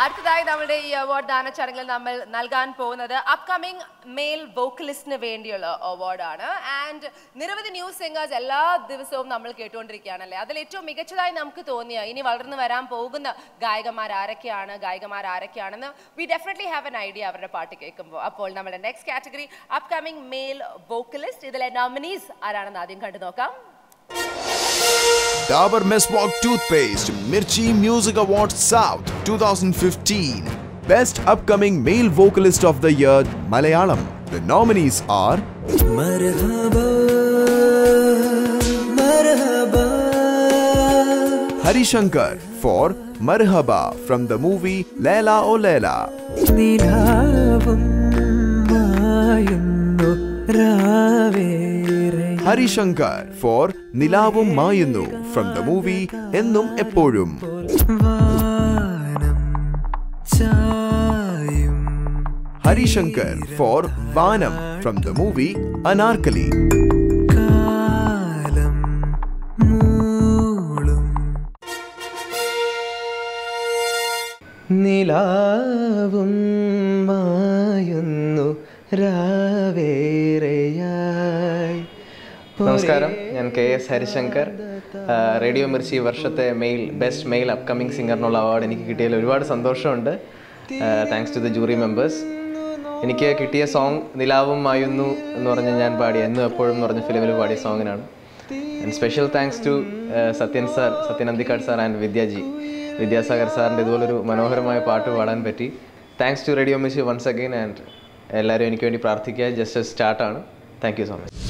അടുത്തതായി നമ്മുടെ ഈ അവാർഡ് ദാന ചടങ്ങിൽ നമ്മൾ നൽകാൻ പോകുന്നത് അപ്കമിംഗ് മെയിൽ വോക്കലിസ്റ്റിന് വേണ്ടിയുള്ള അവാർഡാണ്. ആൻഡ് നിരവധി ന്യൂസ് സിംഗേഴ്സ് എല്ലാ ദിവസവും നമ്മൾ കേട്ടുകൊണ്ടിരിക്കുകയാണല്ലേ. അതിൽ ഏറ്റവും മികച്ചതായി നമുക്ക് തോന്നിയ ഇനി വളർന്നു വരാൻ പോകുന്ന ഗായകമാരാരൊക്കെയാണെന്ന് we definitely have an idea അവരുടെ പാട്ട് കേൾക്കുമ്പോൾ. അപ്പോൾ നമ്മുടെ next category upcoming male vocalist. ഇതിലെ നോമിനീസ് ആരാണെന്ന് ആദ്യം കണ്ടു നോക്കാം. Dabur Meswak Toothpaste Mirchi Music Awards South 2015 Best Upcoming Male Vocalist of the Year Malayalam. The nominees are Marhaba Marhaba Hari Shankar for Marhaba from the movie Laila O Laila. Hari Shankar for Nilavum Mayunnu from the movie Ennum Eppozhum. Hari Shankar for Vanam from the movie Anarkali. Nilavum Mayunnu Ravereyai. നമസ്കാരം, ഞാൻ KS Harishankar. Radio Mirchi വർഷത്തെ best male upcoming സിംഗറിനുള്ള award എനിക്ക് കിട്ടിയതിൽ ഒരുപാട് സന്തോഷമുണ്ട്. Thanks to the jury members. എനിക്ക് കിട്ടിയ സോങ് നിലാവും മായുന്നു എന്ന് പറഞ്ഞ് ഞാൻ പാടി എന്നും എപ്പോഴും എന്ന് പറഞ്ഞ ഫിലിമിൽ പാടിയ സോങ്ങിനാണ്. And special thanks to Sathyan Anthikad sir and Vidyasagar സാറിൻ്റെ ഇതുപോലൊരു മനോഹരമായ പാട്ട് പാടാൻ പറ്റി. Thanks to radio Mirchi once again. And എല്ലാവരും എനിക്ക് വേണ്ടി പ്രാർത്ഥിക്കുക. ജസ്റ്റ് സ്റ്റാർട്ടാണ്. Thank you so much.